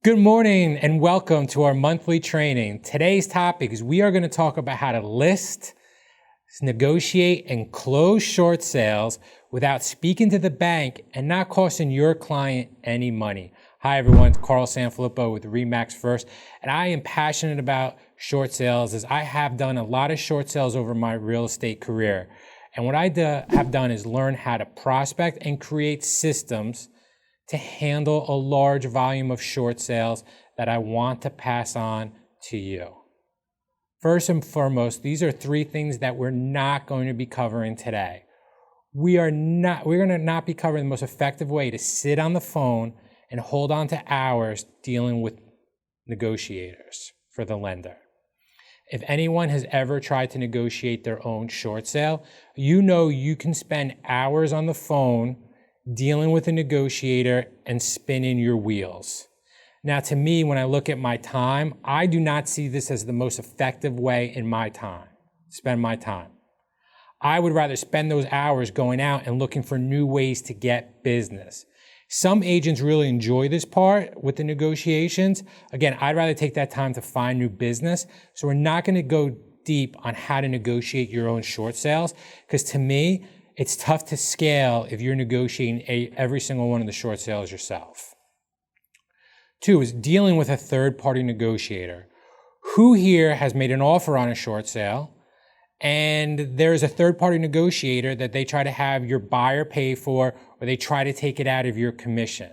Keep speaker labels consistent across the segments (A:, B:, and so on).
A: Good morning and welcome to our monthly training. Today's topic is we are going to talk about how to list, negotiate, and close short sales without speaking to the bank and not costing your client any money. Hi everyone, it's Carl Sanfilippo with Remax First, and I am passionate about short sales as I have done a lot of short sales over my real estate career. And what I have done is learn how to prospect and create systems to handle a large volume of short sales that I want to pass on to you. First and foremost, these are three things that we're not going to be covering today. We're going to not be covering the most effective way to sit on the phone and hold on to hours dealing with negotiators for the lender. If anyone has ever tried to negotiate their own short sale, you know you can spend hours on the phone dealing with a negotiator and spinning your wheels. Now, to me, when I look at my time, I do not see this as the most effective way in my time, spend my time. I would rather spend those hours going out and looking for new ways to get business. Some agents really enjoy this part with the negotiations. Again, I'd rather take that time to find new business. So we're not going to go deep on how to negotiate your own short sales, because to me, it's tough to scale if you're negotiating every single one of the short sales yourself. Two is dealing with a third-party negotiator. Who here has made an offer on a short sale and there's a third-party negotiator that they try to have your buyer pay for, or they try to take it out of your commission?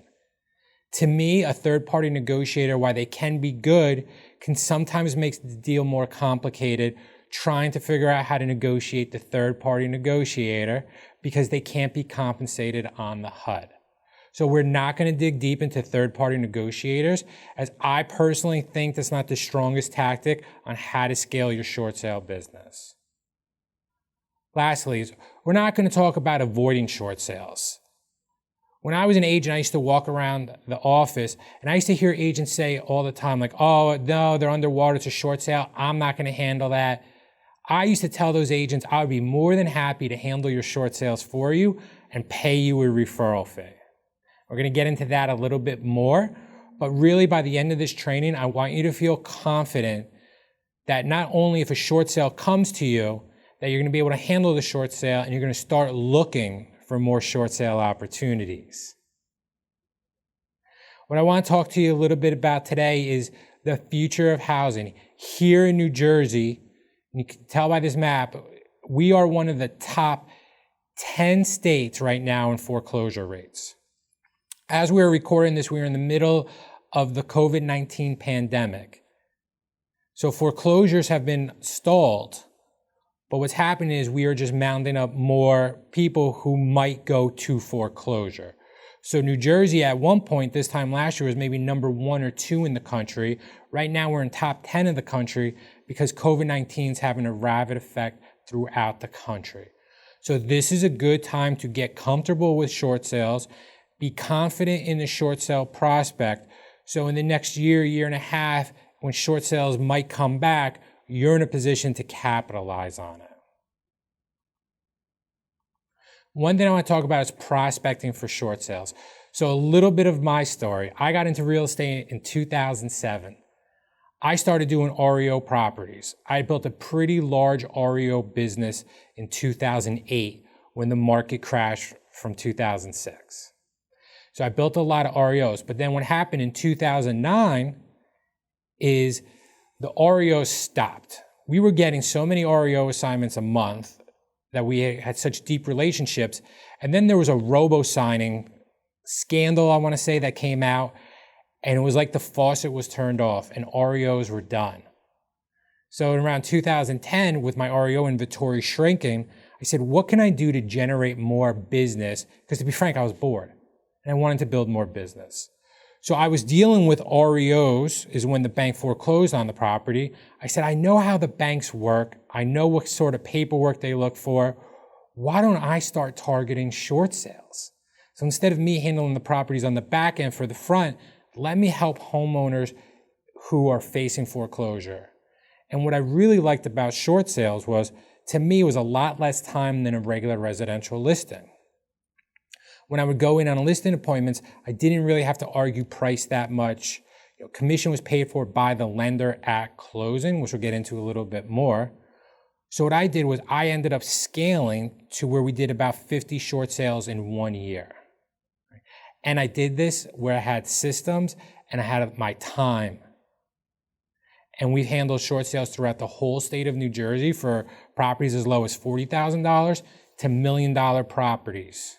A: To me, a third-party negotiator, while they can be good, can sometimes make the deal more complicated trying to figure out how to negotiate the third-party negotiator because they can't be compensated on the HUD. So we're not going to dig deep into third-party negotiators, as I personally think that's not the strongest tactic on how to scale your short sale business. Lastly, we're not going to talk about avoiding short sales. When I was an agent, I used to walk around the office and I used to hear agents say all the time, like, oh, no, they're underwater, it's a short sale, I'm not going to handle that. I used to tell those agents I would be more than happy to handle your short sales for you and pay you a referral fee. We're going to get into that a little bit more, but really by the end of this training, I want you to feel confident that not only if a short sale comes to you, that you're going to be able to handle the short sale and you're going to start looking for more short sale opportunities. What I want to talk to you a little bit about today is the future of housing. Here in New Jersey, you can tell by this map, we are one of the top 10 states right now in foreclosure rates. As we're recording this, we're in the middle of the COVID-19 pandemic. So foreclosures have been stalled, but what's happening is we are just mounting up more people who might go to foreclosure. So New Jersey at one point this time last year was maybe number 1 or 2 in the country. Right now we're in top 10 of the country because COVID-19 is having a rapid effect throughout the country. So this is a good time to get comfortable with short sales, be confident in the short sale prospect. So in the next year, year and a half, when short sales might come back, you're in a position to capitalize on it. One thing I want to talk about is prospecting for short sales. So a little bit of my story. I got into real estate in 2007. I started doing REO properties. I built a pretty large REO business in 2008 when the market crashed from 2006. So I built a lot of REOs, but then what happened in 2009 is the REOs stopped. We were getting so many REO assignments a month that we had such deep relationships. And then there was a robo-signing scandal, I want to say, that came out. And it was like the faucet was turned off and REOs were done. So in around 2010, with my REO inventory shrinking, I said, what can I do to generate more business? Because to be frank, I was bored and I wanted to build more business. So I was dealing with REOs, is when the bank foreclosed on the property. I said, I know how the banks work. I know what sort of paperwork they look for. Why don't I start targeting short sales? So instead of me handling the properties on the back end for the front, let me help homeowners who are facing foreclosure. And what I really liked about short sales was, to me, it was a lot less time than a regular residential listing. When I would go in on listing appointments, I didn't really have to argue price that much. Commission was paid for by the lender at closing, which we'll get into a little bit more. So what I did was I ended up scaling to where we did about 50 short sales in 1 year. And I did this where I had systems and I had my time. And we handled short sales throughout the whole state of New Jersey for properties as low as $40,000 to $1 million properties.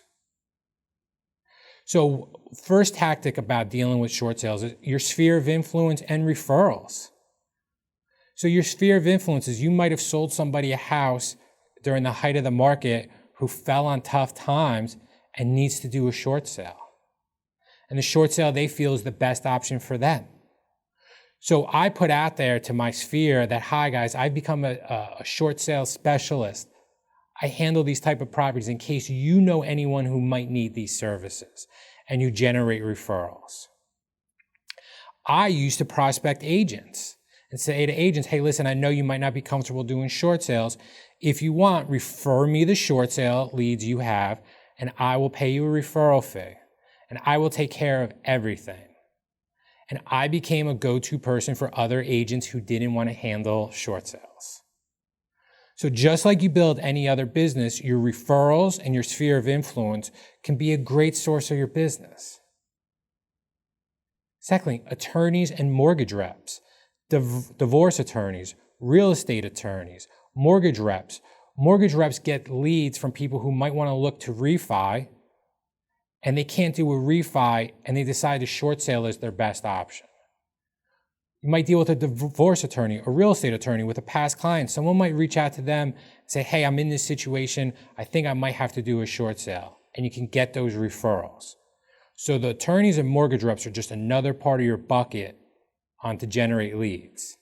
A: So first tactic about dealing with short sales is your sphere of influence and referrals. So your sphere of influence is you might have sold somebody a house during the height of the market who fell on tough times and needs to do a short sale. And the short sale they feel is the best option for them. So I put out there to my sphere that, hi guys, I've become a short sale specialist. I handle these type of properties in case you know anyone who might need these services, and you generate referrals. I used to prospect agents and say to agents, hey, listen, I know you might not be comfortable doing short sales. If you want, refer me the short sale leads you have, and I will pay you a referral fee, and I will take care of everything. And I became a go-to person for other agents who didn't want to handle short sales. So just like you build any other business, your referrals and your sphere of influence can be a great source of your business. Secondly, attorneys and mortgage reps, divorce attorneys, real estate attorneys, mortgage reps. Mortgage reps get leads from people who might want to look to refi, and they can't do a refi, and they decide a short sale is their best option. You might deal with a divorce attorney, a real estate attorney with a past client. Someone might reach out to them and say, hey, I'm in this situation. I think I might have to do a short sale. And you can get those referrals. So the attorneys and mortgage reps are just another part of your bucket to generate leads.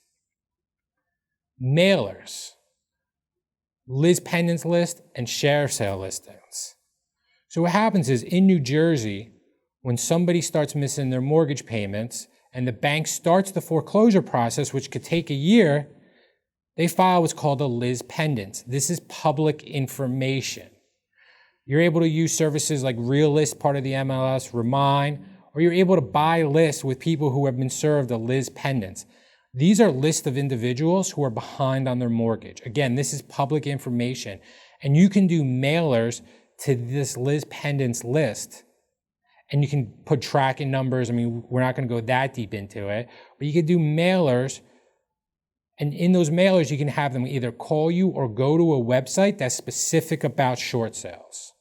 A: Mailers, Liz Pendant's list, and share sale listings. So what happens is in New Jersey, when somebody starts missing their mortgage payments and the bank starts the foreclosure process, which could take a year, they file what's called a Liz Pendant. This is public information. You're able to use services like Realist, part of the MLS, Remind, or you're able to buy lists with people who have been served a Liz Pendant. These are lists of individuals who are behind on their mortgage. Again, this is public information. And you can do mailers to this Liz Pendant's list. And you can put tracking numbers. I mean, we're not going to go that deep into it. But you could do mailers. And in those mailers, you can have them either call you or go to a website that's specific about short sales.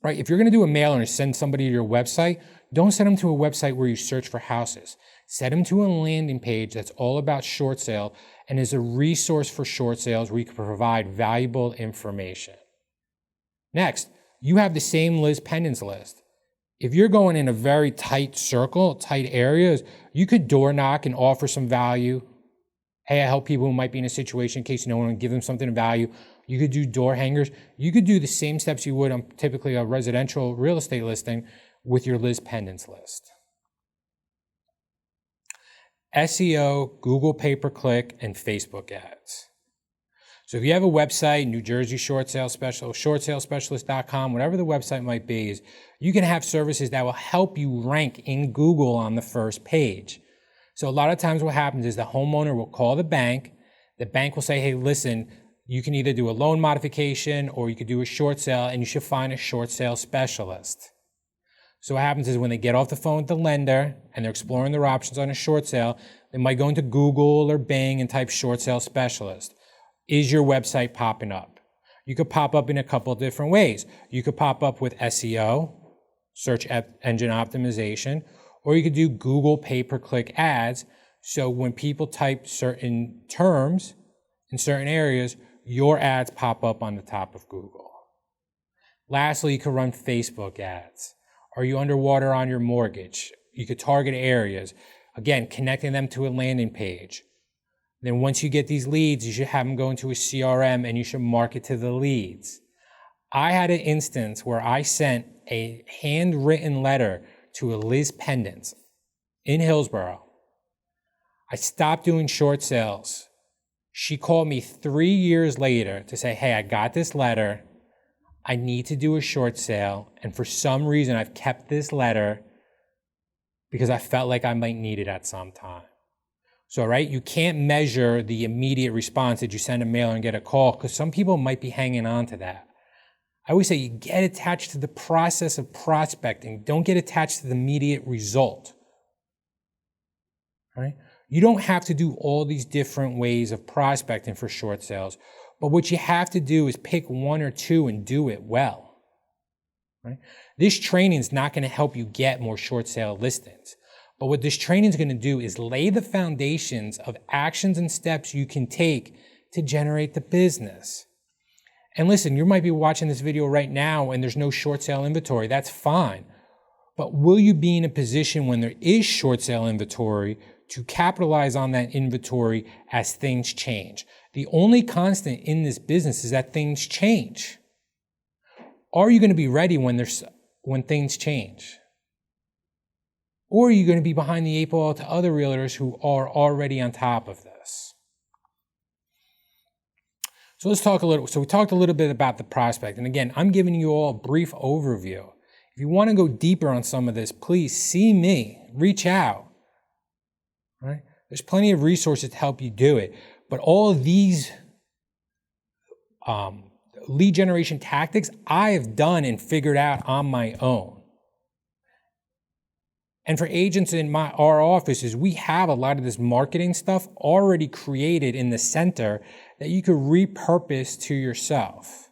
A: Right? If you're going to do a mailer and send somebody to your website, don't send them to a website where you search for houses. Send them to a landing page that's all about short sale and is a resource for short sales where you can provide valuable information. Next, you have the same Liz Pendant's list. If you're going in a very tight circle, tight areas, you could door knock and offer some value. Hey, I help people who might be in a situation in case you don't want to give them something of value. You could do door hangers. You could do the same steps you would on typically a residential real estate listing with your Liz Pendant's list. SEO, Google pay-per-click, and Facebook ads. So if you have a website, New Jersey Short Sale Specialist, shortsalespecialist.com, whatever the website might be, is you can have services that will help you rank in Google on the first page. So a lot of times what happens is the homeowner will call the bank will say, hey, listen, you can either do a loan modification or you could do a short sale, and you should find a short sale specialist. So what happens is when they get off the phone with the lender and they're exploring their options on a short sale, they might go into Google or Bing and type short sale specialist. Is your website popping up? You could pop up in a couple of different ways. You could pop up with SEO, search engine optimization, or you could do Google pay-per-click ads. So when people type certain terms in certain areas, your ads pop up on the top of Google. Lastly, you could run Facebook ads. Are you underwater on your mortgage? You could target areas. Again, connecting them to a landing page. Then once you get these leads, you should have them go into a CRM and you should market to the leads. I had an instance where I sent a handwritten letter to a Liz Pendant in Hillsborough. I stopped doing short sales. She called me 3 years later to say, hey, I got this letter. I need to do a short sale. And for some reason, I've kept this letter. because I felt like I might need it at some time. So, right, you can't measure the immediate response. Did you send a mail and get a call? Because some people might be hanging on to that. I always say you get attached to the process of prospecting. Don't get attached to the immediate result. Right? You don't have to do all these different ways of prospecting for short sales, but what you have to do is pick one or two and do it well. Right? This training is not going to help you get more short sale listings, but what this training is going to do is lay the foundations of actions and steps you can take to generate the business. And listen, you might be watching this video right now and there's no short sale inventory. That's fine. But will you be in a position when there is short sale inventory to capitalize on that inventory as things change? The only constant in this business is that things change. Are you going to be ready when things change? Or are you going to be behind the eight ball to other realtors who are already on top of this? So let's talk a little. So we talked a little bit about the prospect. And again, I'm giving you all a brief overview. If you want to go deeper on some of this, please see me, reach out. Right? There's plenty of resources to help you do it. But all of these lead generation tactics I have done and figured out on my own. And for agents in our offices, we have a lot of this marketing stuff already created in the center that you could repurpose to yourself.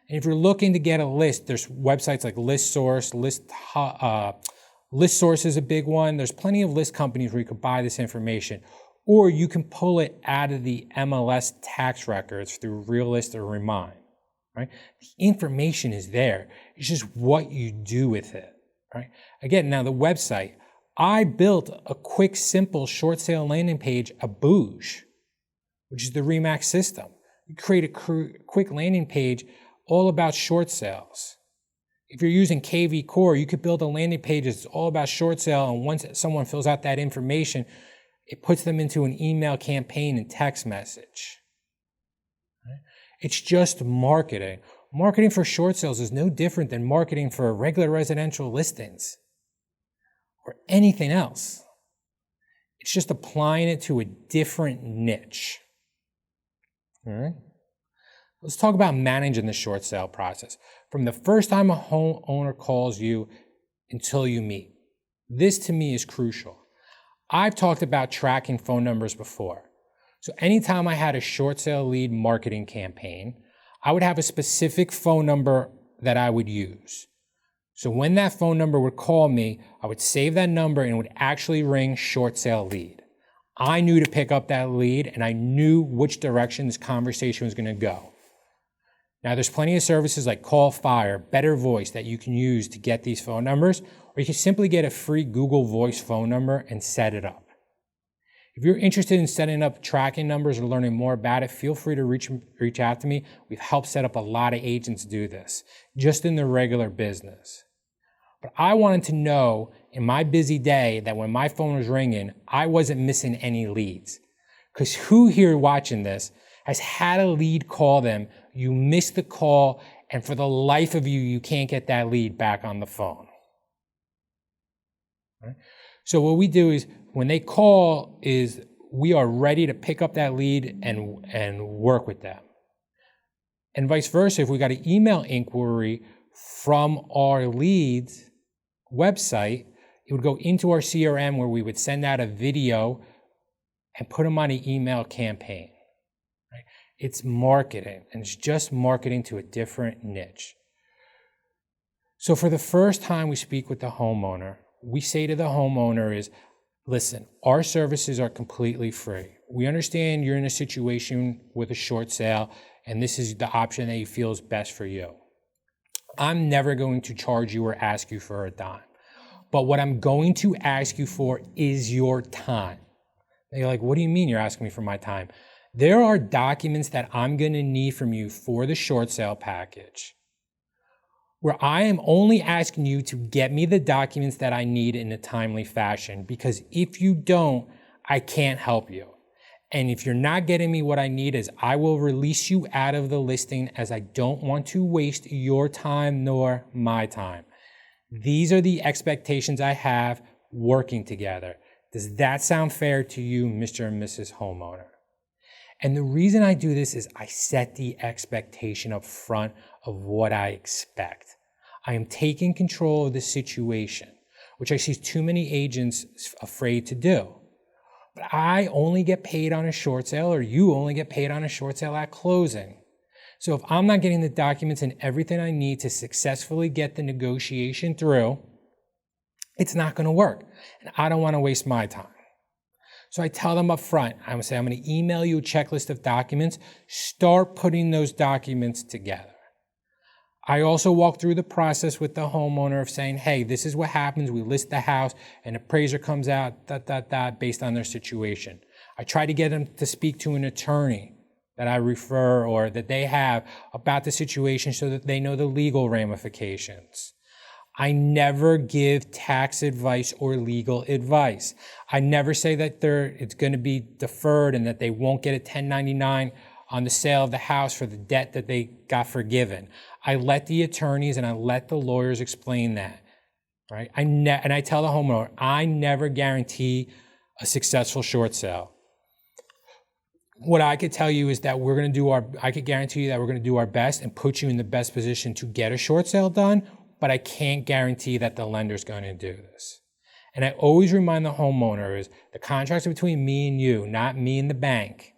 A: And if you're looking to get a list, there's websites like ListSource, ListSource is a big one. There's plenty of list companies where you could buy this information, or you can pull it out of the MLS tax records through Realist or Remind. Right? The information is there. It's just what you do with it. Right? Again, now the website, I built a quick, simple short sale landing page, a Bouge, which is the Remax system. You create a quick landing page all about short sales. If you're using KV Core, you could build a landing page that's all about short sale, and once someone fills out that information, it puts them into an email campaign and text message. Right? It's just marketing. Marketing for short sales is no different than marketing for regular residential listings or anything else. It's just applying it to a different niche. All right? Let's talk about managing the short sale process. From the first time a homeowner calls you until you meet. This to me is crucial. I've talked about tracking phone numbers before. So anytime I had a short sale lead marketing campaign, I would have a specific phone number that I would use. So when that phone number would call me, I would save that number and it would actually ring short sale lead. I knew to pick up that lead and I knew which direction this conversation was going to go. Now there's plenty of services like Call Fire, Better Voice that you can use to get these phone numbers, or you can simply get a free Google Voice phone number and set it up. If you're interested in setting up tracking numbers or learning more about it, feel free to reach out to me. We've helped set up a lot of agents do this, just in their regular business. But I wanted to know in my busy day that when my phone was ringing, I wasn't missing any leads. Because who here watching this has had a lead call them, you missed the call, and for the life of you, you can't get that lead back on the phone? Right? So what we do is when they call is we are ready to pick up that lead and work with them. And vice versa, if we got an email inquiry from our leads website, it would go into our CRM where we would send out a video and put them on an email campaign. Right? It's marketing, and it's just marketing to a different niche. So for the first time we speak with the homeowner, we say to the homeowner is, listen, our services are completely free. We understand you're in a situation with a short sale, and this is the option that you feel is best for you. I'm never going to charge you or ask you for a dime. But what I'm going to ask you for is your time. And you're like, what do you mean you're asking me for my time? There are documents that I'm going to need from you for the short sale package, where I am only asking you to get me the documents that I need in a timely fashion, because if you don't, I can't help you. And if you're not getting me what I need, is I will release you out of the listing, as I don't want to waste your time nor my time. These are the expectations I have working together. Does that sound fair to you, Mr. and Mrs. Homeowner? And the reason I do this is I set the expectation up front of what I expect. I am taking control of the situation, which I see too many agents afraid to do. But I only get paid on a short sale, or you only get paid on a short sale at closing. So if I'm not getting the documents and everything I need to successfully get the negotiation through, it's not going to work. And I don't want to waste my time. So I tell them up front, I'm going to say, I'm going to email you a checklist of documents. Start putting those documents together. I also walk through the process with the homeowner of saying, hey, this is what happens. We list the house, an appraiser comes out, based on their situation. I try to get them to speak to an attorney that I refer or that they have about the situation so that they know the legal ramifications. I never give tax advice or legal advice. I never say that it's going to be deferred and that they won't get a 1099 on the sale of the house for the debt that they got forgiven. I let the attorneys and I let the lawyers explain that, right? And I tell the homeowner, I never guarantee a successful short sale. What I could tell you is that I could guarantee you that we're going to do our best and put you in the best position to get a short sale done, but I can't guarantee that the lender's going to do this. And I always remind the homeowner is the contract's between me and you, not me and the bank.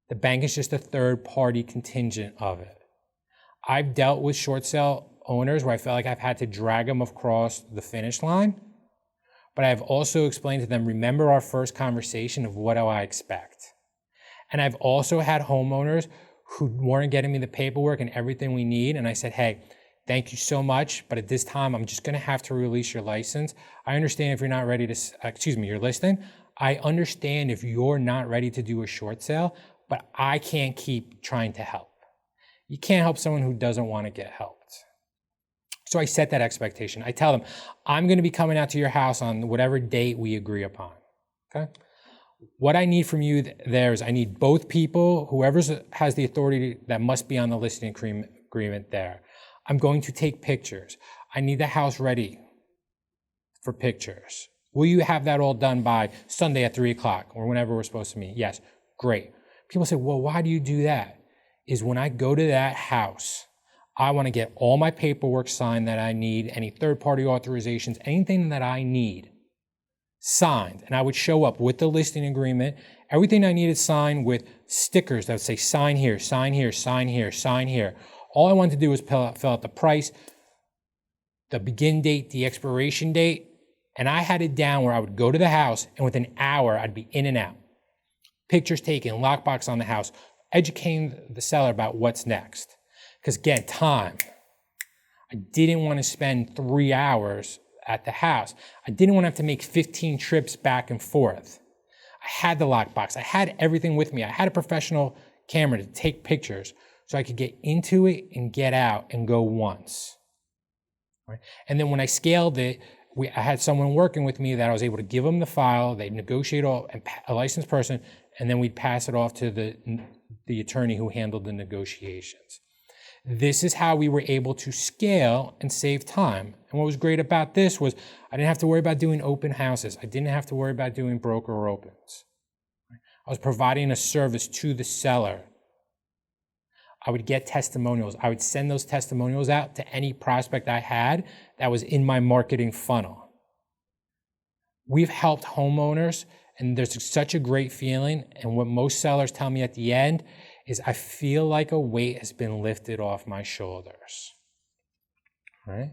A: The bank is just a third-party contingent of it. I've dealt with short sale owners where I felt like I've had to drag them across the finish line, but I've also explained to them, remember our first conversation of what do I expect? And I've also had homeowners who weren't getting me the paperwork and everything we need, and I said, hey, thank you so much, but at this time, I'm just gonna have to release your license. I understand if you're not ready to, your listing. I understand if you're not ready to do a short sale, but I can't keep trying to help. You can't help someone who doesn't want to get helped. So I set that expectation. I tell them, I'm going to be coming out to your house on whatever date we agree upon, okay? What I need from you there is I need both people, whoever has the authority that must be on the listing agreement there. I'm going to take pictures. I need the house ready for pictures. Will you have that all done by Sunday at 3 o'clock or whenever we're supposed to meet? Yes, great. People say, well, why do you do that? Is when I go to that house, I want to get all my paperwork signed that I need, any third-party authorizations, anything that I need signed. And I would show up with the listing agreement, everything I needed signed with stickers that would say sign here, sign here, sign here, sign here. All I wanted to do was fill out the price, the begin date, the expiration date, and I had it down where I would go to the house and within an hour I'd be in and out. Pictures taken, lockbox on the house, educating the seller about what's next. Because again, time. I didn't want to spend 3 hours at the house. I didn't want to have to make 15 trips back and forth. I had the lockbox. I had everything with me. I had a professional camera to take pictures so I could get into it and get out and go once. Right? And then when I scaled it, I had someone working with me that I was able to give them the file, they'd negotiate a licensed person, and then we'd pass it off to the attorney who handled the negotiations. This is how we were able to scale and save time. And what was great about this was I didn't have to worry about doing open houses. I didn't have to worry about doing broker opens. I was providing a service to the seller. I would get testimonials. I would send those testimonials out to any prospect I had that was in my marketing funnel. We've helped homeowners, and there's such a great feeling. And what most sellers tell me at the end is I feel like a weight has been lifted off my shoulders, right?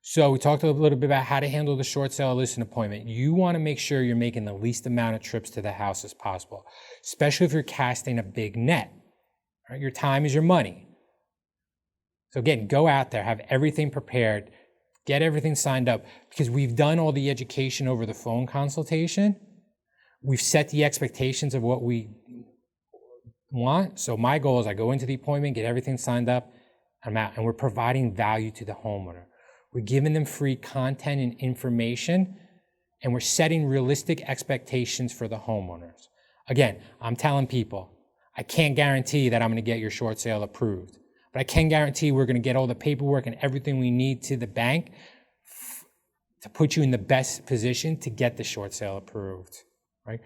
A: So we talked a little bit about how to handle the short sale listing appointment. You want to make sure you're making the least amount of trips to the house as possible, especially if you're casting a big net, right? Your time is your money. So again, go out there, have everything prepared, get everything signed up, because we've done all the education over the phone consultation. We've set the expectations of what we want. So my goal is I go into the appointment, get everything signed up, I'm out. And we're providing value to the homeowner. We're giving them free content and information, and we're setting realistic expectations for the homeowners. Again, I'm telling people, I can't guarantee that I'm going to get your short sale approved, but I can guarantee we're going to get all the paperwork and everything we need to the bank to put you in the best position to get the short sale approved, right?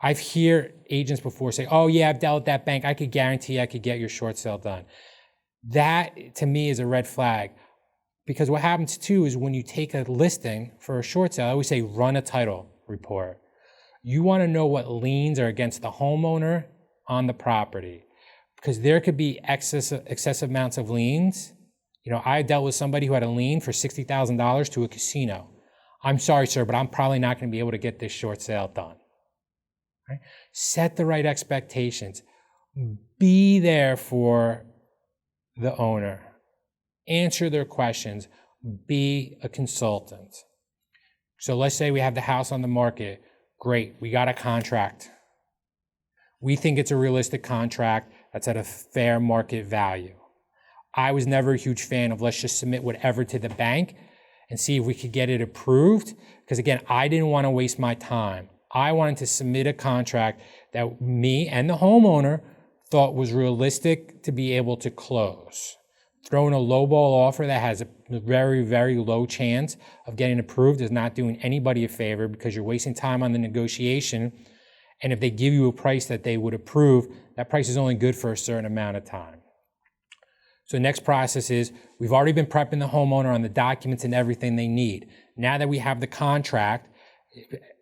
A: I've heard agents before say, oh yeah, I've dealt with that bank. I could guarantee I could get your short sale done. That to me is a red flag, because what happens too is when you take a listing for a short sale, I always say run a title report. You want to know what liens are against the homeowner on the property, because there could be excessive amounts of liens. You know, I dealt with somebody who had a lien for $60,000 to a casino. I'm sorry, sir, but I'm probably not going to be able to get this short sale done. Right? Set the right expectations. Be there for the owner. Answer their questions. Be a consultant. So let's say we have the house on the market. Great, we got a contract. We think it's a realistic contract that's at a fair market value. I was never a huge fan of let's just submit whatever to the bank and see if we could get it approved. Because again, I didn't want to waste my time. I wanted to submit a contract that me and the homeowner thought was realistic to be able to close. Throwing a lowball offer that has a very, very low chance of getting approved is not doing anybody a favor, because you're wasting time on the negotiation. And if they give you a price that they would approve, that price is only good for a certain amount of time. So the next process is, we've already been prepping the homeowner on the documents and everything they need. Now that we have the contract,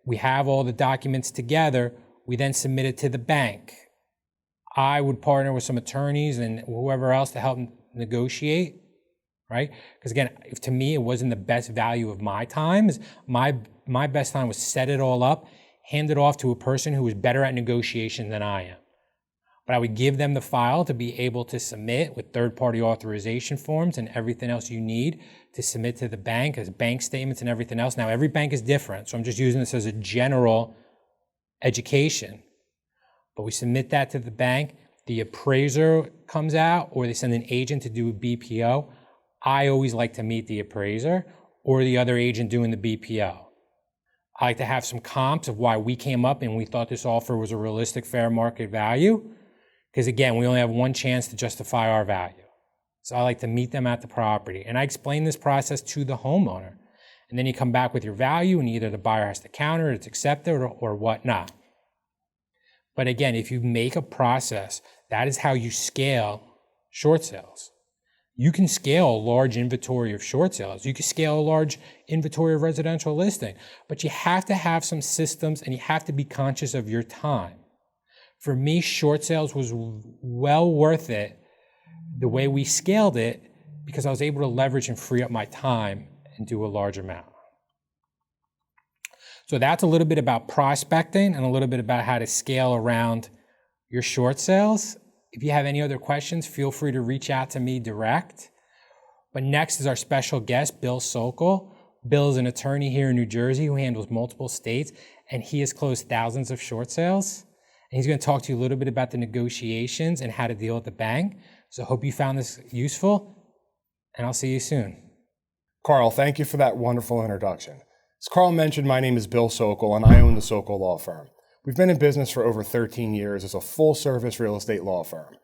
A: we have all the documents together, we then submit it to the bank. I would partner with some attorneys and whoever else to help negotiate, right? Because again, to me, it wasn't the best value of my time. My best time was set it all up, hand it off to a person who was better at negotiation than I am. But I would give them the file to be able to submit with third-party authorization forms and everything else you need to submit to the bank as bank statements and everything else. Now, every bank is different, so I'm just using this as a general education. But we submit that to the bank. The appraiser comes out, or they send an agent to do a BPO. I always like to meet the appraiser or the other agent doing the BPO. I like to have some comps of why we came up and we thought this offer was a realistic fair market value. Because again, we only have one chance to justify our value. So I like to meet them at the property. And I explain this process to the homeowner. And then you come back with your value, and either the buyer has to counter it, it's accepted, or whatnot. But again, if you make a process, that is how you scale short sales. You can scale a large inventory of short sales. You can scale a large inventory of residential listing. But you have to have some systems, and you have to be conscious of your time. For me, short sales was well worth it the way we scaled it, because I was able to leverage and free up my time and do a large amount. So that's a little bit about prospecting and a little bit about how to scale around your short sales. If you have any other questions, feel free to reach out to me direct. But next is our special guest, Bill Sokol. Bill is an attorney here in New Jersey who handles multiple states, and he has closed thousands of short sales. And he's going to talk to you a little bit about the negotiations and how to deal with the bank. So I hope you found this useful, and I'll see you soon.
B: Carl, thank you for that wonderful introduction. As Carl mentioned, my name is Bill Sokol, and I own the Sokol Law Firm. We've been in business for over 13 years as a full-service real estate law firm.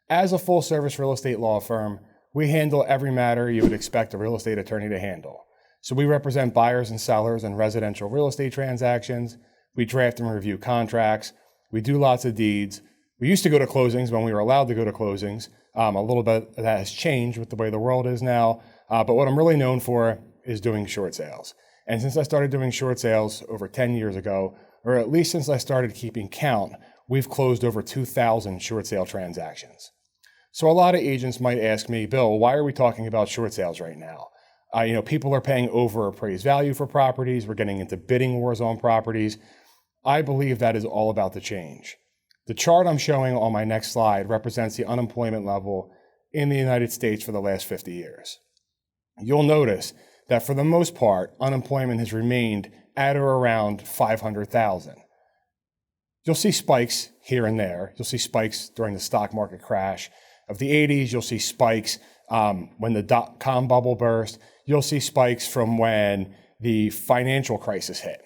B: As a full-service real estate law firm, we handle every matter you would expect a real estate attorney to handle. So we represent buyers and sellers in residential real estate transactions. We draft and review contracts. We do lots of deeds. We used to go to closings when we were allowed to go to closings. A little bit of that has changed with the way the world is now. But what I'm really known for is doing short sales. And since I started doing short sales over 10 years ago, or at least since I started keeping count, we've closed over 2,000 short sale transactions. So a lot of agents might ask me, Bill, why are we talking about short sales right now? People are paying over appraised value for properties. We're getting into bidding wars on properties. I believe that is all about to change. The chart I'm showing on my next slide represents the unemployment level in the United States for the last 50 years. You'll notice that for the most part, unemployment has remained at or around 500,000. You'll see spikes here and there. You'll see spikes during the stock market crash of the 80s. You'll see spikes when the dot-com bubble burst. You'll see spikes from when the financial crisis hit.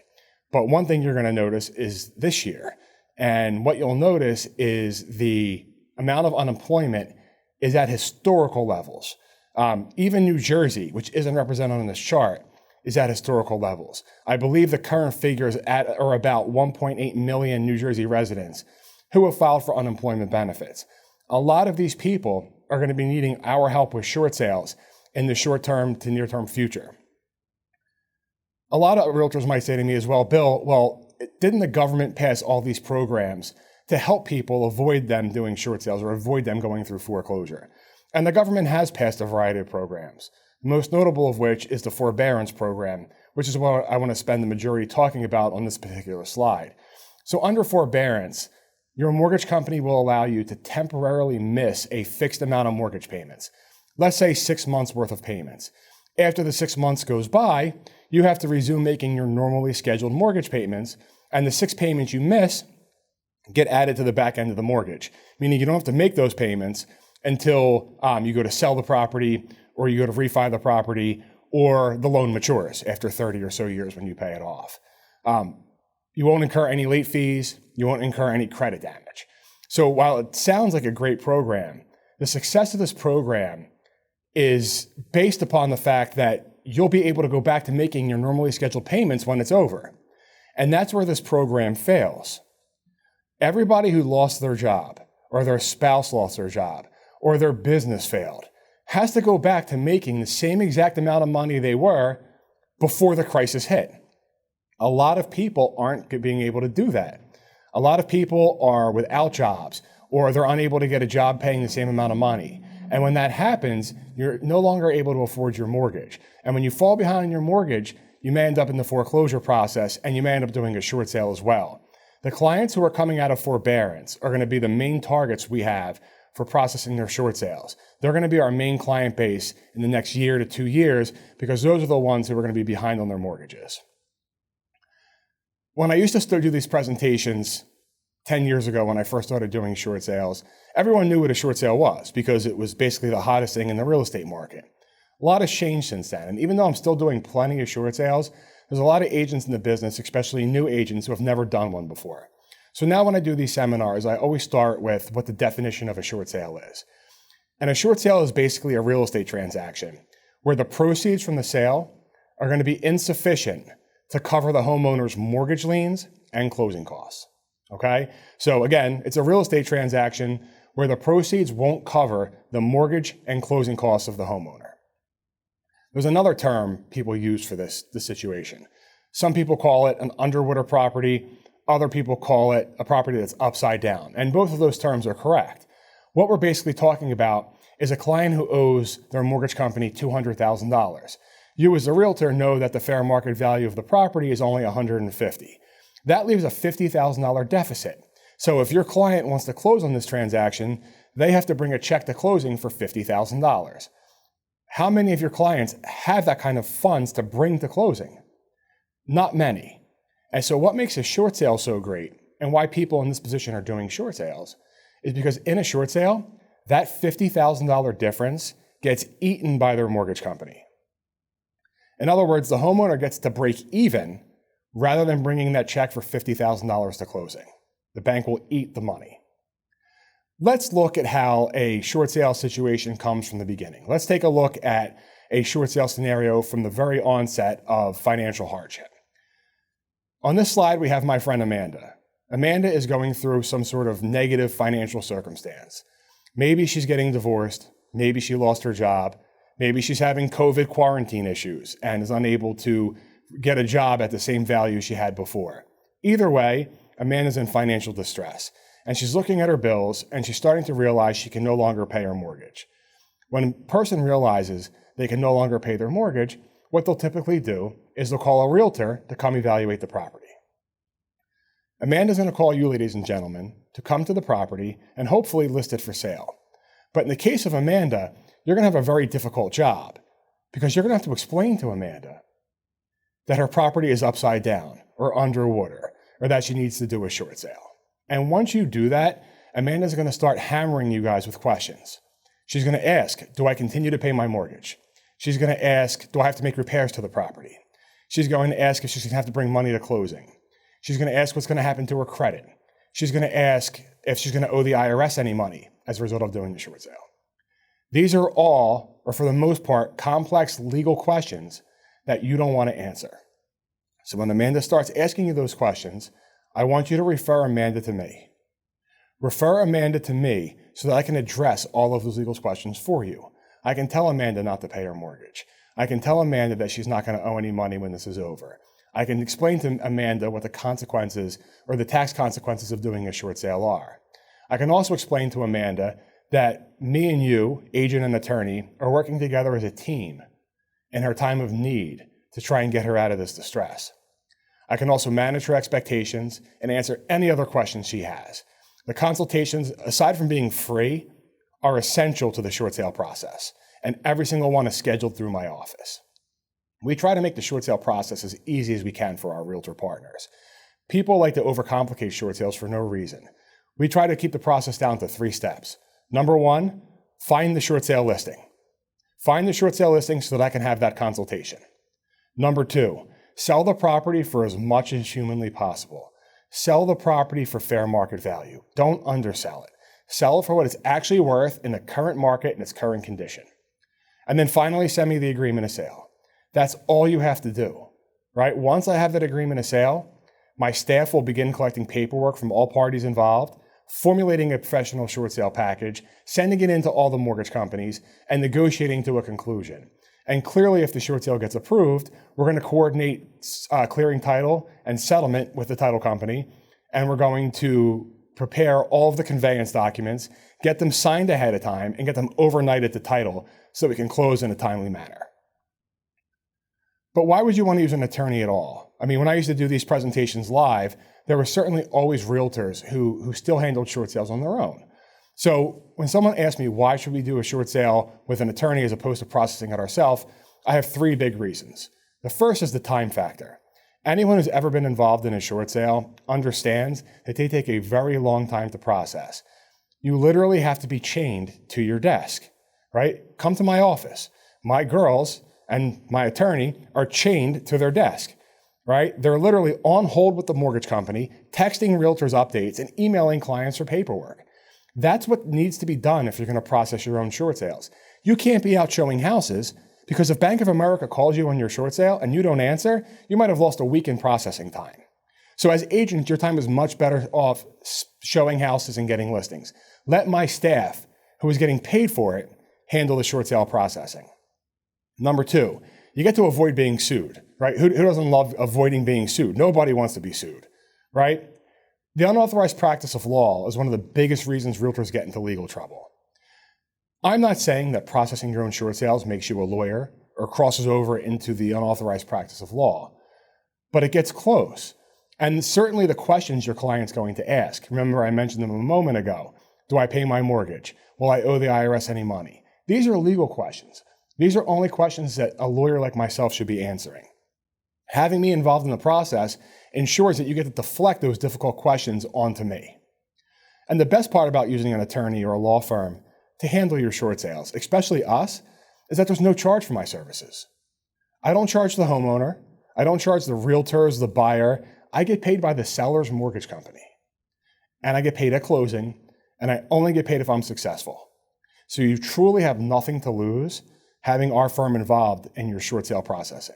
B: But one thing you're going to notice is this year. And what you'll notice is the amount of unemployment is at historical levels. Even New Jersey, which isn't represented on this chart, is at historical levels. I believe the current figures are about 1.8 million New Jersey residents who have filed for unemployment benefits. A lot of these people are going to be needing our help with short sales in the short term to near term future. A lot of realtors might say to me as well, Bill, didn't the government pass all these programs to help people avoid them doing short sales or avoid them going through foreclosure? And the government has passed a variety of programs, most notable of which is the forbearance program, which is what I want to spend the majority talking about on this particular slide. So under forbearance, your mortgage company will allow you to temporarily miss a fixed amount of mortgage payments. Let's say 6 months worth of payments. After the 6 months goes by, you have to resume making your normally scheduled mortgage payments, and the 6 payments you miss get added to the back end of the mortgage, meaning you don't have to make those payments until you go to sell the property, or you go to refi the property, or the loan matures after 30 or so years when you pay it off. You won't incur any late fees. You won't incur any credit damage. So while it sounds like a great program, the success of this program is based upon the fact that you'll be able to go back to making your normally scheduled payments when it's over. And that's where this program fails. Everybody who lost their job, or their spouse lost their job, or their business failed, has to go back to making the same exact amount of money they were before the crisis hit. A lot of people aren't being able to do that. A lot of people are without jobs, or they're unable to get a job paying the same amount of money. And when that happens, you're no longer able to afford your mortgage. And when you fall behind on your mortgage, you may end up in the foreclosure process, and you may end up doing a short sale as well. The clients who are coming out of forbearance are going to be the main targets we have for processing their short sales. They're going to be our main client base in the next year to 2 years, because those are the ones who are going to be behind on their mortgages. When I used to do these presentations 10 years ago when I first started doing short sales, everyone knew what a short sale was because it was basically the hottest thing in the real estate market. A lot has changed since then, and even though I'm still doing plenty of short sales, there's a lot of agents in the business, especially new agents who have never done one before. So now when I do these seminars, I always start with what the definition of a short sale is. And a short sale is basically a real estate transaction where the proceeds from the sale are going to be insufficient to cover the homeowner's mortgage liens and closing costs. Okay? So again, it's a real estate transaction where the proceeds won't cover the mortgage and closing costs of the homeowner. There's another term people use for this situation. Some people call it an underwater property. Other people call it a property that's upside down. And both of those terms are correct. What we're basically talking about is a client who owes their mortgage company $200,000. You as a realtor know that the fair market value of the property is only $150,000. That leaves a $50,000 deficit. So if your client wants to close on this transaction, they have to bring a check to closing for $50,000. How many of your clients have that kind of funds to bring to closing? Not many. And so what makes a short sale so great, and why people in this position are doing short sales, is because in a short sale, that $50,000 difference gets eaten by their mortgage company. In other words, the homeowner gets to break even rather than bringing that check for $50,000 to closing. The bank will eat the money. Let's look at how a short sale situation comes from the beginning. Let's take a look at a short sale scenario from the very onset of financial hardship. On this slide, we have my friend Amanda. Amanda is going through some sort of negative financial circumstance. Maybe she's getting divorced. Maybe she lost her job. Maybe she's having COVID quarantine issues and is unable to get a job at the same value she had before. Either way, Amanda's in financial distress, and she's looking at her bills, and she's starting to realize she can no longer pay her mortgage. When a person realizes they can no longer pay their mortgage, what they'll typically do is they'll call a realtor to come evaluate the property. Amanda's going to call you, ladies and gentlemen, to come to the property and hopefully list it for sale. But in the case of Amanda, you're going to have a very difficult job because you're going to have to explain to Amanda that her property is upside down or underwater, or that she needs to do a short sale. And once you do that, Amanda's going to start hammering you guys with questions. She's going to ask, do I continue to pay my mortgage? She's going to ask, do I have to make repairs to the property? She's going to ask if she's going to have to bring money to closing. She's going to ask what's going to happen to her credit. She's going to ask if she's going to owe the IRS any money as a result of doing the short sale. These are all, or for the most part, complex legal questions that you don't want to answer. So when Amanda starts asking you those questions, I want you to refer Amanda to me. Refer Amanda to me so that I can address all of those legal questions for you. I can tell Amanda not to pay her mortgage. I can tell Amanda that she's not going to owe any money when this is over. I can explain to Amanda what the consequences or the tax consequences of doing a short sale are. I can also explain to Amanda that me and you, agent and attorney, are working together as a team in her time of need to try and get her out of this distress. I can also manage her expectations and answer any other questions she has. The consultations, aside from being free, are essential to the short sale process, and every single one is scheduled through my office. We try to make the short sale process as easy as we can for our realtor partners. People like to overcomplicate short sales for no reason. We try to keep the process down to 3 steps. Number 1, find the short sale listing. Find the short sale listing so that I can have that consultation. Number 2, sell the property for as much as humanly possible. Sell the property for fair market value. Don't undersell it. Sell it for what it's actually worth in the current market and its current condition. And then finally, send me the agreement of sale. That's all you have to do, right? Once I have that agreement of sale, my staff will begin collecting paperwork from all parties involved, formulating a professional short sale package, sending it into all the mortgage companies, and negotiating to a conclusion. And clearly, if the short sale gets approved, we're going to coordinate clearing title and settlement with the title company, and we're going to prepare all of the conveyance documents, get them signed ahead of time, and get them overnight at the title so we can close in a timely manner. But why would you want to use an attorney at all? I mean, when I used to do these presentations live, there were certainly always realtors who still handled short sales on their own. So when someone asked me, why should we do a short sale with an attorney as opposed to processing it ourselves, I have 3 big reasons. The first is the time factor. Anyone who's ever been involved in a short sale understands that they take a very long time to process. You literally have to be chained to your desk, right? Come to my office. My girls and my attorney are chained to their desk, right? They're literally on hold with the mortgage company, texting realtors updates and emailing clients for paperwork. That's what needs to be done if you're going to process your own short sales. You can't be out showing houses because if Bank of America calls you on your short sale and you don't answer, you might have lost a week in processing time. So as agents, your time is much better off showing houses and getting listings. Let my staff, who is getting paid for it, handle the short sale processing. Number 2, you get to avoid being sued, right? Who doesn't love avoiding being sued? Nobody wants to be sued, right? The unauthorized practice of law is one of the biggest reasons realtors get into legal trouble. I'm not saying that processing your own short sales makes you a lawyer or crosses over into the unauthorized practice of law, but it gets close. And certainly the questions your client's going to ask. Remember, I mentioned them a moment ago. Do I pay my mortgage? Will I owe the IRS any money? These are legal questions. These are only questions that a lawyer like myself should be answering. Having me involved in the process ensures that you get to deflect those difficult questions onto me. And the best part about using an attorney or a law firm to handle your short sales, especially us, is that there's no charge for my services. I don't charge the homeowner. I don't charge the realtors, the buyer. I get paid by the seller's mortgage company. And I get paid at closing, and I only get paid if I'm successful. So you truly have nothing to lose having our firm involved in your short sale processing.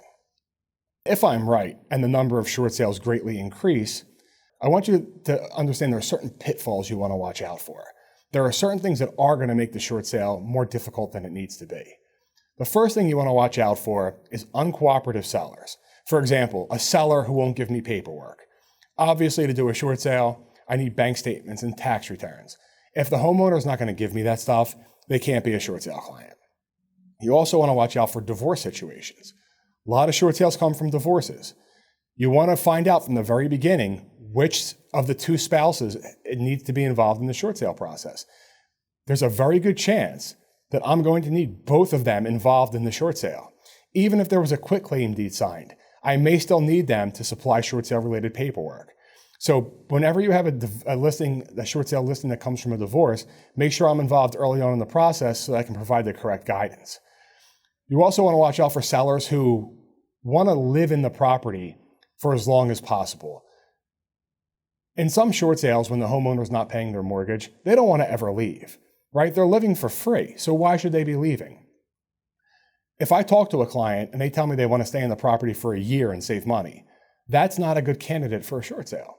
B: If I'm right and the number of short sales greatly increase, I want you to understand there are certain pitfalls you want to watch out for. There are certain things that are going to make the short sale more difficult than it needs to be. The first thing you want to watch out for is uncooperative sellers. For example, a seller who won't give me paperwork. Obviously, to do a short sale, I need bank statements and tax returns. If the homeowner is not going to give me that stuff, they can't be a short sale client. You also want to watch out for divorce situations. A lot of short sales come from divorces. You want to find out from the very beginning which of the 2 spouses it needs to be involved in the short sale process. There's a very good chance that I'm going to need both of them involved in the short sale. Even if there was a quitclaim deed signed, I may still need them to supply short sale related paperwork. So whenever you have a short sale listing that comes from a divorce, make sure I'm involved early on in the process so that I can provide the correct guidance. You also want to watch out for sellers who want to live in the property for as long as possible. In some short sales, when the homeowner's not paying their mortgage, they don't want to ever leave, right? They're living for free, so why should they be leaving? If I talk to a client and they tell me they want to stay in the property for a year and save money, that's not a good candidate for a short sale.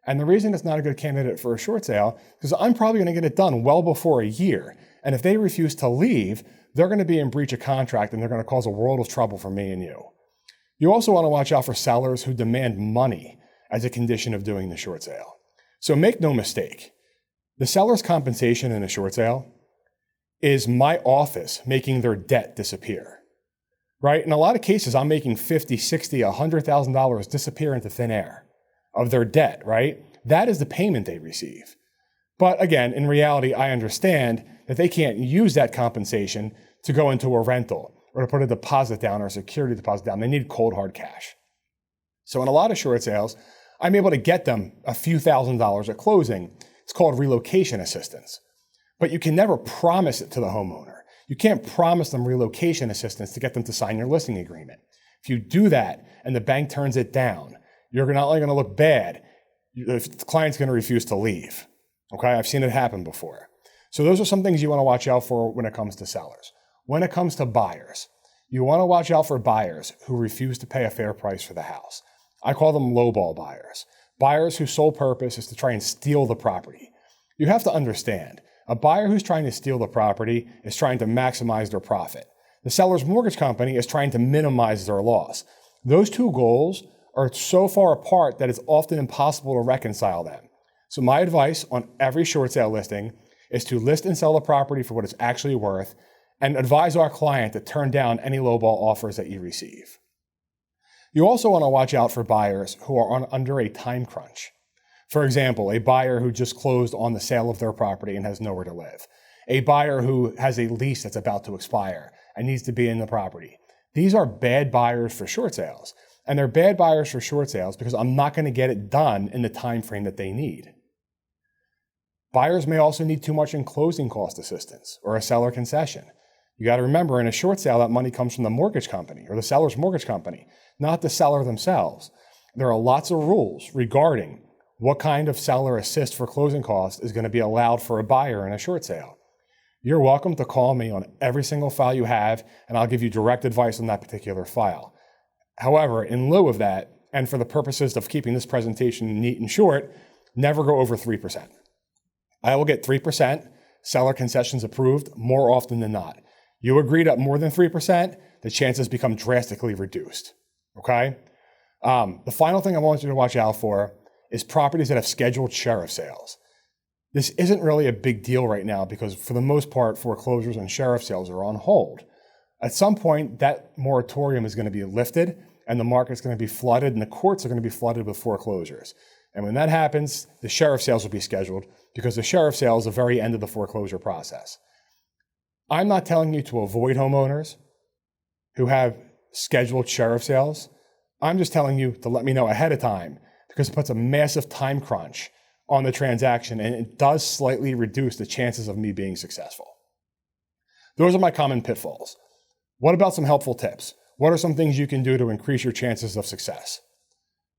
B: And the reason it's not a good candidate for a short sale is because I'm probably going to get it done well before a year. And if they refuse to leave, they're going to be in breach of contract and they're going to cause a world of trouble for me and you. You also want to watch out for sellers who demand money as a condition of doing the short sale. So make no mistake, the seller's compensation in a short sale is my office making their debt disappear, right? In a lot of cases, I'm making $50, $60, $100,000 disappear into thin air of their debt, right? That is the payment they receive. But again, in reality, I understand that they can't use that compensation to go into a rental or to put a deposit down or a security deposit down. They need cold hard cash. So in a lot of short sales, I'm able to get them a few $1,000s at closing. It's called relocation assistance. But you can never promise it to the homeowner. You can't promise them relocation assistance to get them to sign your listing agreement. If you do that and the bank turns it down, you're not only going to look bad, the client's going to refuse to leave. Okay, I've seen it happen before. So those are some things you want to watch out for when it comes to sellers. When it comes to buyers, you want to watch out for buyers who refuse to pay a fair price for the house. I call them lowball buyers. Buyers whose sole purpose is to try and steal the property. You have to understand, a buyer who's trying to steal the property is trying to maximize their profit. The seller's mortgage company is trying to minimize their loss. Those two goals are so far apart that it's often impossible to reconcile them. So my advice on every short sale listing is to list and sell the property for what it's actually worth and advise our client to turn down any lowball offers that you receive. You also want to watch out for buyers who are under a time crunch. For example, a buyer who just closed on the sale of their property and has nowhere to live. A buyer who has a lease that's about to expire and needs to be in the property. These are bad buyers for short sales. And they're bad buyers for short sales because I'm not going to get it done in the time frame that they need. Buyers may also need too much in closing cost assistance or a seller concession. You got to remember, in a short sale, that money comes from the mortgage company or the seller's mortgage company, not the seller themselves. There are lots of rules regarding what kind of seller assist for closing costs is going to be allowed for a buyer in a short sale. You're welcome to call me on every single file you have, and I'll give you direct advice on that particular file. However, in lieu of that, and for the purposes of keeping this presentation neat and short, never go over 3%. I will get 3% seller concessions approved more often than not. You agree to more than 3%, the chances become drastically reduced, okay? The final thing I want you to watch out for is properties that have scheduled sheriff sales. This isn't really a big deal right now because for the most part, foreclosures and sheriff sales are on hold. At some point, that moratorium is going to be lifted and the market's going to be flooded and the courts are going to be flooded with foreclosures. And when that happens, the sheriff sales will be scheduled because the sheriff sale is the very end of the foreclosure process. I'm not telling you to avoid homeowners who have scheduled sheriff sales. I'm just telling you to let me know ahead of time because it puts a massive time crunch on the transaction and it does slightly reduce the chances of me being successful. Those are my common pitfalls. What about some helpful tips? What are some things you can do to increase your chances of success?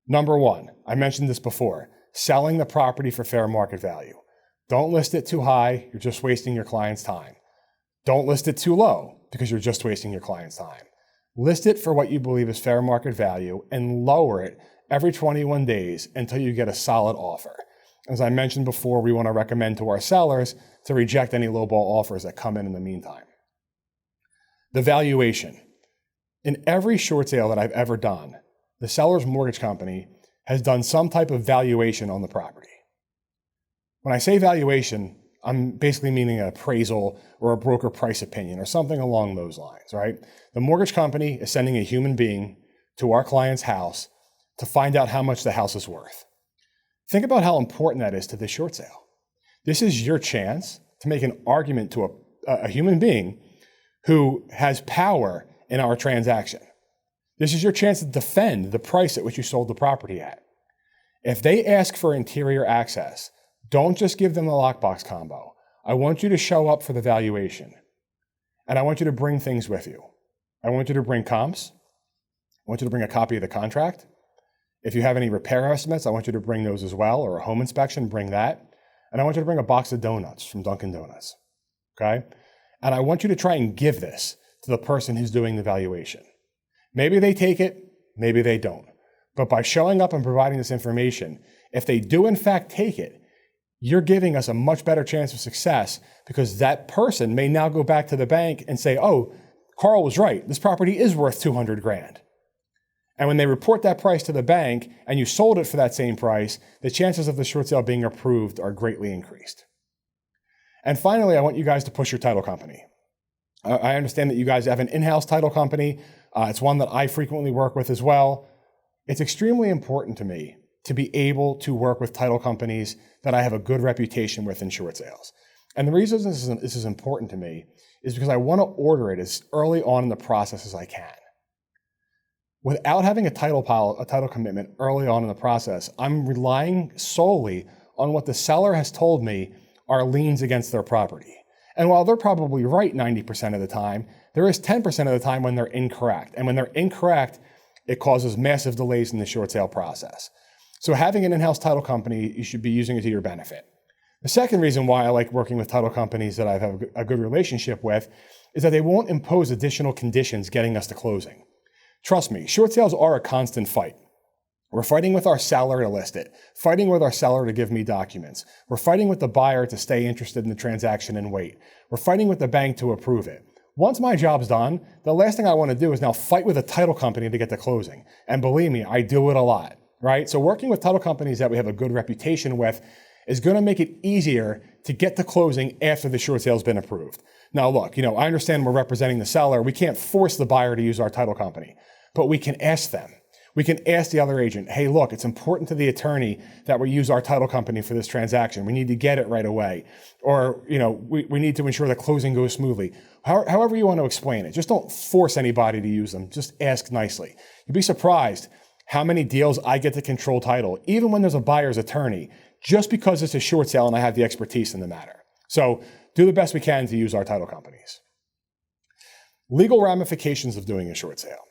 B: Number one, I mentioned this before, selling the property for fair market value. Don't list it too high, you're just wasting your client's time. Don't list it too low because you're just wasting your client's time. List it for what you believe is fair market value and lower it every 21 days until you get a solid offer. As I mentioned before, we want to recommend to our sellers to reject any lowball offers that come in the meantime. The valuation. In every short sale that I've ever done, the seller's mortgage company has done some type of valuation on the property. When I say valuation, I'm basically meaning an appraisal or a broker price opinion or something along those lines, right? The mortgage company is sending a human being to our client's house to find out how much the house is worth. Think about how important that is to this short sale. This is your chance to make an argument to a human being who has power in our transaction. This is your chance to defend the price at which you sold the property at. If they ask for interior access, don't just give them the lockbox combo. I want you to show up for the valuation. And I want you to bring things with you. I want you to bring comps. I want you to bring a copy of the contract. If you have any repair estimates, I want you to bring those as well, or a home inspection, bring that. And I want you to bring a box of donuts from Dunkin' Donuts, okay? And I want you to try and give this to the person who's doing the valuation. Maybe they take it, maybe they don't. But by showing up and providing this information, if they do in fact take it, you're giving us a much better chance of success, because that person may now go back to the bank and say, oh, Carl was right. This property is worth 200 grand. And when they report that price to the bank and you sold it for that same price, the chances of the short sale being approved are greatly increased. And finally, I want you guys to push your title company. I understand that you guys have an in-house title company. It's one that I frequently work with as well. It's extremely important to me to be able to work with title companies that I have a good reputation with in short sales. And the reason this is important to me is because I want to order it as early on in the process as I can. Without having a title commitment early on in the process, I'm relying solely on what the seller has told me are liens against their property. And while they're probably right 90% of the time, there is 10% of the time when they're incorrect. And when they're incorrect, it causes massive delays in the short sale process. So having an in-house title company, you should be using it to your benefit. The second reason why I like working with title companies that I have a good relationship with is that they won't impose additional conditions getting us to closing. Trust me, short sales are a constant fight. We're fighting with our seller to list it, fighting with our seller to give me documents. We're fighting with the buyer to stay interested in the transaction and wait. We're fighting with the bank to approve it. Once my job's done, the last thing I want to do is now fight with a title company to get to closing. And believe me, I do it a lot, right? So working with title companies that we have a good reputation with is going to make it easier to get to closing after the short sale's been approved. Now look, I understand we're representing the seller. We can't force the buyer to use our title company, but we can ask them. We can ask the other agent, hey, look, it's important to the attorney that we use our title company for this transaction. We need to get it right away. Or, we need to ensure that closing goes smoothly. However you want to explain it. Just don't force anybody to use them. Just ask nicely. You'd be surprised how many deals I get to control title, even when there's a buyer's attorney, just because it's a short sale and I have the expertise in the matter. So do the best we can to use our title companies. Legal ramifications of doing a short sale.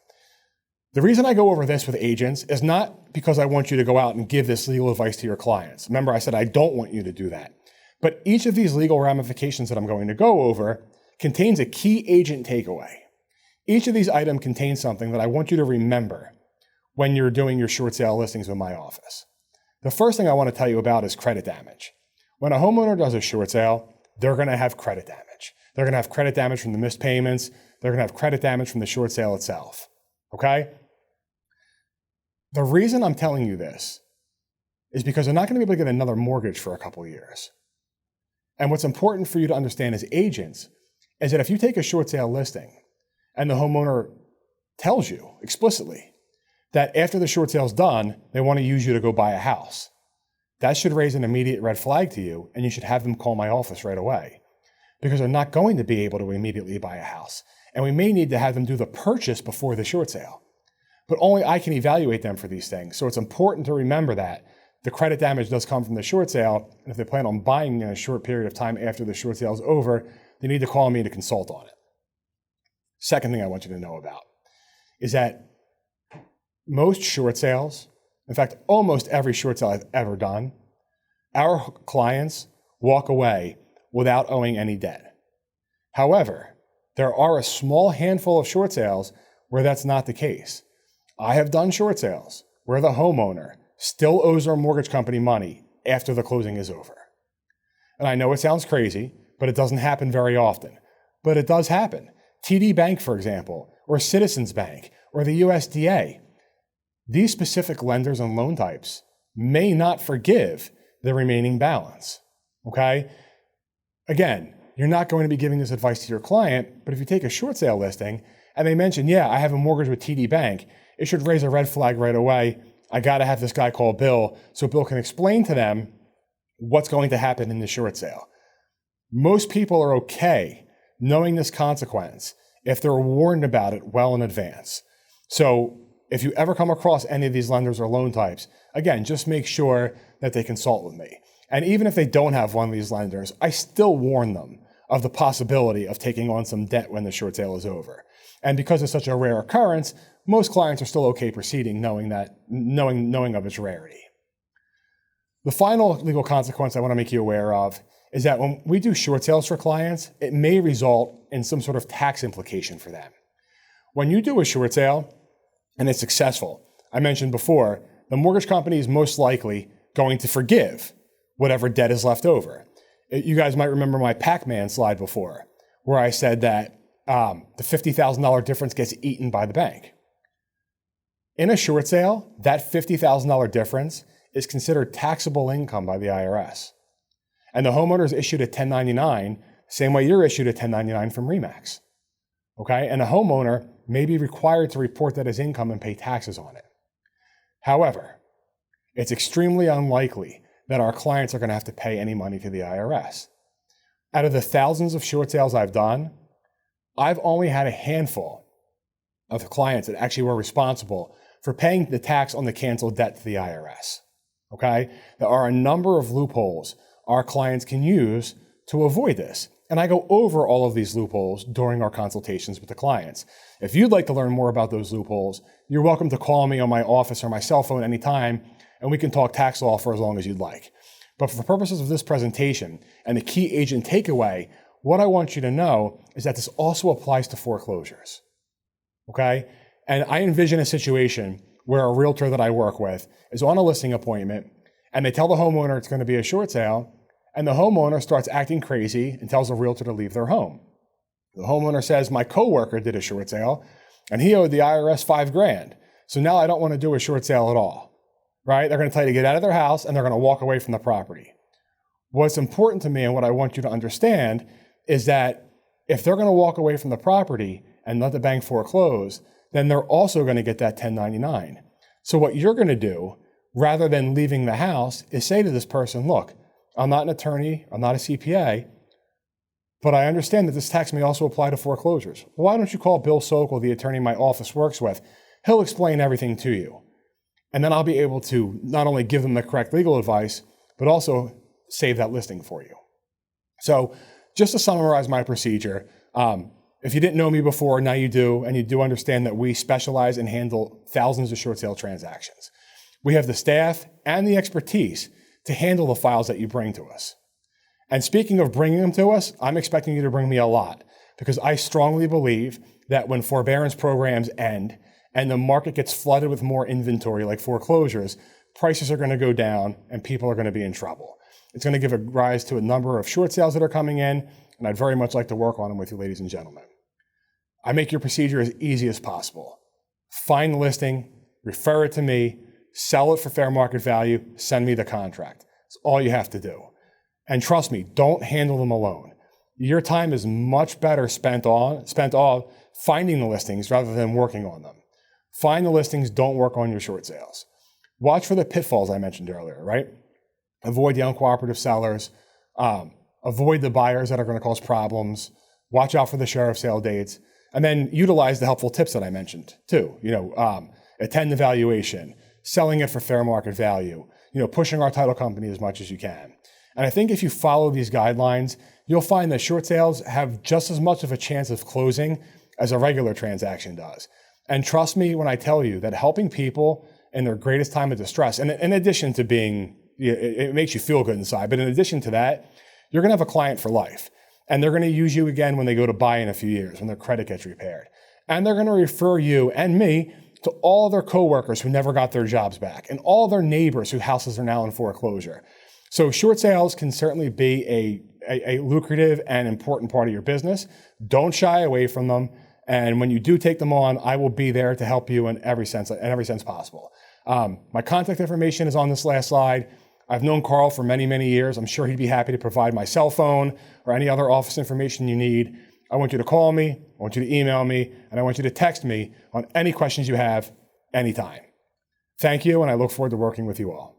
B: The reason I go over this with agents is not because I want you to go out and give this legal advice to your clients. Remember, I said I don't want you to do that. But each of these legal ramifications that I'm going to go over contains a key agent takeaway. Each of these items contains something that I want you to remember when you're doing your short sale listings with my office. The first thing I want to tell you about is credit damage. When a homeowner does a short sale, they're going to have credit damage. They're going to have credit damage from the missed payments. They're going to have credit damage from the short sale itself. Okay? The reason I'm telling you this is because they're not going to be able to get another mortgage for a couple of years. And what's important for you to understand as agents is that if you take a short sale listing and the homeowner tells you explicitly that after the short sale's done, they want to use you to go buy a house, that should raise an immediate red flag to you, and you should have them call my office right away, because they're not going to be able to immediately buy a house. And we may need to have them do the purchase before the short sale. But only I can evaluate them for these things. So it's important to remember that the credit damage does come from the short sale. And if they plan on buying in a short period of time after the short sale is over, they need to call me to consult on it. Second thing I want you to know about is that most short sales, in fact, almost every short sale I've ever done, our clients walk away without owing any debt. However, there are a small handful of short sales where that's not the case. I have done short sales where the homeowner still owes their mortgage company money after the closing is over. And I know it sounds crazy, but it doesn't happen very often. But it does happen. TD Bank, for example, or Citizens Bank, or the USDA. These specific lenders and loan types may not forgive the remaining balance. Okay? Again, you're not going to be giving this advice to your client, but if you take a short sale listing and they mention, yeah, I have a mortgage with TD Bank, it should raise a red flag right away. I got to have this guy call Bill so Bill can explain to them what's going to happen in the short sale. Most people are okay knowing this consequence if they're warned about it well in advance. So if you ever come across any of these lenders or loan types, again, just make sure that they consult with me. And even if they don't have one of these lenders, I still warn them of the possibility of taking on some debt when the short sale is over. And because it's such a rare occurrence, most clients are still okay proceeding knowing of its rarity. The final legal consequence I want to make you aware of is that when we do short sales for clients, it may result in some sort of tax implication for them. When you do a short sale and it's successful, I mentioned before, the mortgage company is most likely going to forgive whatever debt is left over. You guys might remember my Pac-Man slide before, where I said that the $50,000 difference gets eaten by the bank. In a short sale, that $50,000 difference is considered taxable income by the IRS. And the homeowner is issued a 1099, same way you're issued a 1099 from RE/MAX. Okay? And a homeowner may be required to report that as income and pay taxes on it. However, it's extremely unlikely that our clients are going to have to pay any money to the IRS. Out of the thousands of short sales I've done, I've only had a handful of clients that actually were responsible for paying the tax on the canceled debt to the IRS. Okay? There are a number of loopholes our clients can use to avoid this. And I go over all of these loopholes during our consultations with the clients. If you'd like to learn more about those loopholes, you're welcome to call me on my office or my cell phone anytime, and we can talk tax law for as long as you'd like. But for purposes of this presentation and the key agent takeaway, what I want you to know is that this also applies to foreclosures. Okay? And I envision a situation where a realtor that I work with is on a listing appointment and they tell the homeowner it's going to be a short sale, and the homeowner starts acting crazy and tells the realtor to leave their home. The homeowner says, my coworker did a short sale and he owed the IRS $5,000. So now I don't want to do a short sale at all, right? They're going to tell you to get out of their house and they're going to walk away from the property. What's important to me and what I want you to understand is that if they're going to walk away from the property and let the bank foreclose, then they're also going to get that 1099. So what you're going to do, rather than leaving the house, is say to this person, look, I'm not an attorney, I'm not a CPA, but I understand that this tax may also apply to foreclosures. Why don't you call Bill Sokol, the attorney my office works with? He'll explain everything to you. And then I'll be able to not only give them the correct legal advice, but also save that listing for you. So just to summarize my procedure, if you didn't know me before, now you do, and you do understand that we specialize and handle thousands of short sale transactions. We have the staff and the expertise to handle the files that you bring to us. And speaking of bringing them to us, I'm expecting you to bring me a lot, because I strongly believe that when forbearance programs end and the market gets flooded with more inventory like foreclosures, prices are going to go down and people are going to be in trouble. It's going to give a rise to a number of short sales that are coming in, and I'd very much like to work on them with you, ladies and gentlemen. I make your procedure as easy as possible. Find the listing, refer it to me, sell it for fair market value, send me the contract. That's all you have to do. And trust me, don't handle them alone. Your time is much better spent on finding the listings rather than working on them. Find the listings, don't work on your short sales. Watch for the pitfalls I mentioned earlier, right? Avoid the uncooperative sellers, avoid the buyers that are going to cause problems, watch out for the sheriff sale dates, and then utilize the helpful tips that I mentioned too. Attend the valuation, selling it for fair market value, pushing our title company as much as you can. And I think if you follow these guidelines, you'll find that short sales have just as much of a chance of closing as a regular transaction does. And trust me when I tell you that helping people in their greatest time of distress, and in addition to being, it makes you feel good inside, but in addition to that, you're going to have a client for life. And they're going to use you again when they go to buy in a few years, when their credit gets repaired. And they're going to refer you and me to all their coworkers who never got their jobs back and all their neighbors whose houses are now in foreclosure. So short sales can certainly be a lucrative and important part of your business. Don't shy away from them. And when you do take them on, I will be there to help you in every sense possible. My contact information is on this last slide. I've known Carl for many, many years. I'm sure he'd be happy to provide my cell phone or any other office information you need. I want you to call me, I want you to email me, and I want you to text me on any questions you have anytime. Thank you, and I look forward to working with you all.